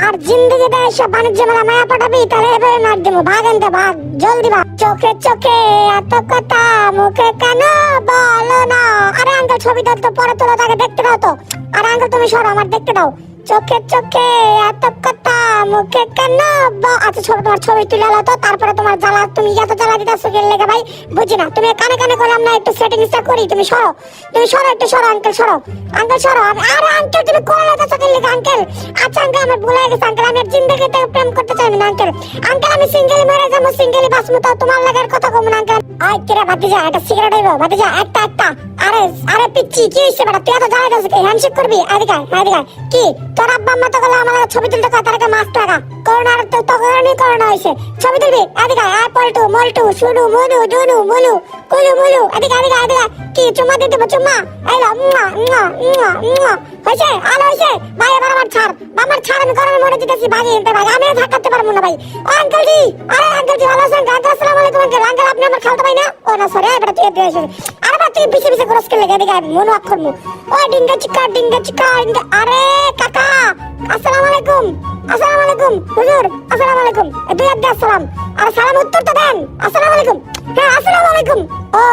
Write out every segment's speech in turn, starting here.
আর জিন্দগিতে এসব বাণিজ্য মেলা মায়া পাঠাবি তাহলে এবারে নাট দেবো। ভাগ আনতে ভাগ, জলদি ভাগ। চোখে চোখে এত কথা মুখে কেন বলো না? আরে আঙ্কেল ছবি তো পরে তোলো, তাকে দেখতে দাও তো। আরে আঙ্কেল তুমি সরো, আমার দেখতে দাও। চোখে চোখে এত কথা মুখে কেন আচ্ছা ছবি, তোমার ছবি তুলে আলো তো, তারপরে তোমার জ্বালা, তুমি এত জ্বালা দিতেছো কি লেগে ভাই? বুঝি না, তুমি কানে কানে করলাম না, একটু সেটিংসটা করি। তুমি সরো, তুমি সরো, একটু সরো আঙ্কেল, সরো আঙ্কেল সরো। আরে আঙ্কেল তুমি করে লাগাচ্ছো কি লেগে আঙ্কেল? আচ্ছা আঙ্কেল আমার ভুলে গেছে আঙ্কেল, আমি জিন্দগিতে প্রেম করতে চাই না আঙ্কেল। আঙ্কেল আমি সিঙ্গেলি মরে যাবো, সিঙ্গেলি বাঁচবো, তাও তোমার লাগার কথা কম না আঙ্কেল। আয় কিরে ভাতিজা, একটা সিগারেট হইব ভাতিজা, একটা একটা। আরে আরে পিচ্ছি কি হইছে বেটা, তুই এত জ্বালা দিতেছিস কি? হ্যান্ডশেক করবি? এদিকে এদিকে। কি তোর আব্বা আম্মা তো বলে আমার ছবি তুলতে কয়, তার মাছ টাকা করোনার তো তখনই করোনা হয়েছে, ছবি তুলবি? এদিকে আয়, পল্টু মল্টু শুনু মনু ডুনু মুলু কুলু মুলু, এদিকে এদিকে এদিকে। কি চুম্মা দিতে চুম্মা? এলো হয়েছে, আলো হয়েছে ভাই। এবার আমার ছাড়, আমার ছাড়, আমি গরমে মরে যেতেছি, ভাগি এনতে ভাই, আমি থাকতে পারবো না ভাই। ও আঙ্কেল জি, আরে আঙ্কেল জি ভালো আছেন? আঙ্কেল আসসালামু আলাইকুম আঙ্কেল। আঙ্কেল আপনি আমার খালতো ভাই না? ও না সরি, এবার তুই এসে। আরে বা তুই পিছে পিছে খরচ করলে এদিকে মনু অক্ষর মু। ও ডিঙ্গা চিকা ডিঙ্গা চিকা। আরে কাকা আসসালামু আলাইকুম। আসসালামু আলাইকুম হুজুর, আসসালামু আলাইকুম। দুই হাত দিয়ে আসসালাম। আর সালাম উত্তর তো দেন, আসসালামু আলাইকুম। হ্যাঁ আসসালামু আলাইকুম। ও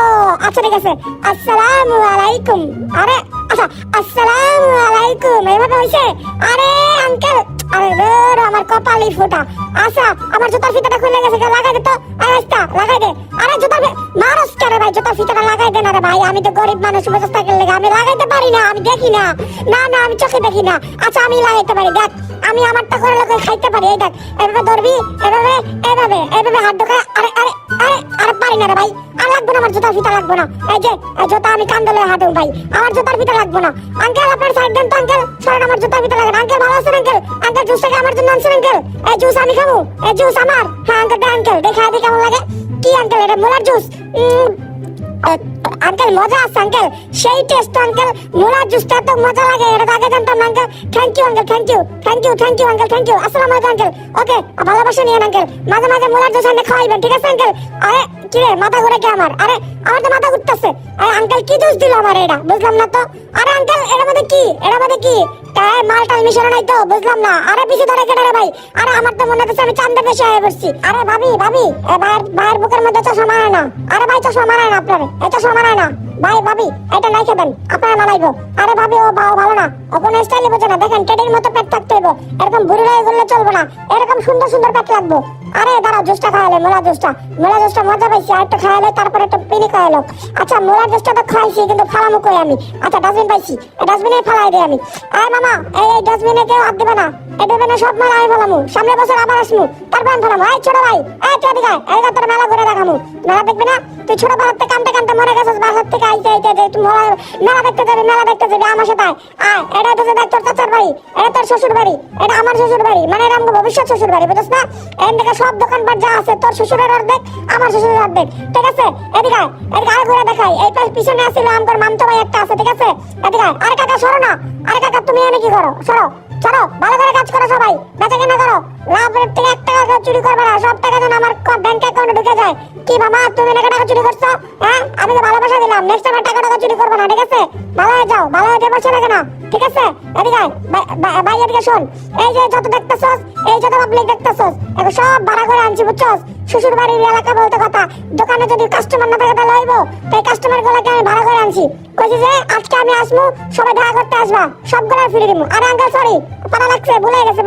আচ্ছা ঠিক আছে, আসসালামু আলাইকুম। আরে আচ্ছা আসসালামু আলাইকুম, এভাবে হইছে? আরে আঙ্কেল, আরে রে আমার কপালই ফোটা। আচ্ছা আমার জুতার ফিতাটা খুলে গেছে, লাগাই দে তো। আরেকটা লাগাই দে। আরে জুতার মানুষ কেন ভাই, জুতার ফিতাটা লাগাই দে না রে ভাই, আমি তো গরিব মানুষ, মোটরসাইকেল লেগে আমি লাগাইতে পারি না, আমি দেখি না। না না আমি চোখে দেখি না। আচ্ছা আমি লাগাইতে পারি, দেখ আমি আমারটা করে লোকে খাইতে পারি। এই দেখ এভাবে ধরবি, এভাবে এভাবে এভাবে হাত ঢোকা। আরে আরে আরে আরে পারি না রে ভাই, আর লাগবে না, আমার জুতার ফিতা লাগবে না। এই যে জুতা আমি কান্দলে হাঁটু ভাই, আমার জুতার ফিতা লাগবে না। আঙ্কেল আপনার সাইড দেন তো আঙ্কেল, সরেন, আমার জুতার ফিতা লাগে না। আঙ্কেল ভালো আছেন আঙ্কেল? আঙ্কেল জুসটাকে আমার জন্য আনছেন আঙ্কেল? এই জুস আমি খাবো, এই জুস আমার। হ্যাঁ আঙ্কেল দে আঙ্কেল, দেখা দেখি কেমন লাগে। কি আঙ্কেল এটা মোলার জুস? আঙ্কেল মজা আছে আঙ্কেল, সেই টেস্ট আঙ্কেল, মোলার জুসটা তো মজা লাগে, এটা তো আগে জানতাম না uncle. Thank you uncle, thank you thank you thank you uncle, thank you. আসসালামু আলাইকুম আঙ্কেল। ওকে ভালোবাসা নিয়েন আঙ্কেল, মাঝে মাঝে মোলার জুস এনে খাওয়াইবেন, ঠিক আছে আঙ্কেল? আরে কি রে মাথা ঘুরে কি আমার? আরে আমার তো মাথা ঘুরতেছে। আরে আঙ্কেল কি জুস দিল আমার এটা, বুঝলাম না তো। আরে আঙ্কেল এর মধ্যে কি, এর মধ্যে কি তাই মালটাল মিশানো নাই তো, বুঝলাম না। আরে পিছে ধরে কেটে রে ভাই, আরে আমার তো মনে হচ্ছে আমি চাঁদের দেশে হয়ে পড়ছি। আরে ভাবি ভাবি ভাইয়ের বুকের মধ্যে চশমা মানায় না। আরে ভাই চশমা মানায় না আপনার, এই চশমা মানায় না ভাই। ভাবি এটা নাই খেবেন, আপনারা মানাইবো। আরে ভাবি ও ভালো না, ও কোনো স্টাইলে বোঝে না। দেখেন টেডির মতো পেট থাকতে হইব, এরকম বুড়ি হয়ে গেলে চলবে না, এরকম সুন্দর সুন্দর পেট লাগবো। আরে দাঁড়া জুসটা খাওয়ালে, মোলা জুসটা, মোলা জুসটা মজা পাইছি, আর একটা খাওয়ালে তারপরে একটা পিনি খাওয়ালো। আচ্ছা মোলা জুসটা তো খাইছি, কিন্তু ফালামু কই আমি? আচ্ছা ডাস্টবিন পাইছি, ডাস্টবিনে ফালাই দিই আমি। আরে মামা এই ডাস্টবিনে কেউ হাত দিবে না, এই ডাস্টবিনে সব মাল আমি ফেলামু, সামনের বছর আবার আসমু, তারপর আমি ফেলামু। এই ছোট ভাই, এই তুই এদিকে আয়, এদিকে তোর মেলা ঘুরে দেখামু। মেলা দেখবি না? তুই ছোট বাড়াতে কামতে কামতে মরে গেছিস, বাসার থেকে আইতে আইতে যে তুই মেলা দেখতে যাবি, মেলা দেখতে যাবি আমার সাথে আয়। এটা তো দেখ তোর চাচার বাড়ি, এটা তোর শ্বশুর বাড়ি, এটা আমার শ্বশুর বাড়ি, মানে এটা আমার ভবিষ্যৎ শ্বশুর বাড়ি, বুঝছ না? এখান থেকে সব দোকানপাট যা আছে তোর শ্বশুরের অর্ধেক, আমার শ্বশুরের অর্ধেক, ঠিক আছে? এদিকে আয়, এদিকে আয় ঘুরে দেখাই। এই পিছনে আসছিল আমার মামতো ভাই একটা আছে, ঠিক আছে? এদিকে আয়। আরে কাকা সরো না, আরে কাকা তুমি এনে কি করো? সরো সরো, ভালো করে কাজ করো সবাই, বেচা কেনা করো, লাভের থেকে 1 টাকা চুরি করবে না, সব টাকা যেন আমার ব্যাংক অ্যাকাউন্টে ঢুকে যায়। কি মামা তুমি নাকি টাকা চুরি করছো? হ্যাঁ আমি তো ভালোবাসা দিলাম, নেক্সট টাইম টাকা চুরি করবো না, ঠিক আছে? ভালো হয়ে যাও, ভালো হয়ে পারছো না কেন, ঠিক আছে? এদিকে ভাই এদিকে শোন, এই যে যত দেখতেছস, এই যত পাবলিক দেখতেছস, এখন সব ভাড়া করে আনছি, বুঝছস? শ্বশুর বাড়ির এলাকা বলতে কথা, দোকানে যদি কাস্টমার না থাকে তাহলে হইব, তাই কাস্টমার গুলাকে আমি ভাড়া করে আনছি। কইছি যে আজকে আমি আসবো, সবাই দেখা করতে আসবা, সবগুলো ফিরে দিব। আরে আঙ্কেল সরি, পাড়া লাগছে, ভুলে গেছে।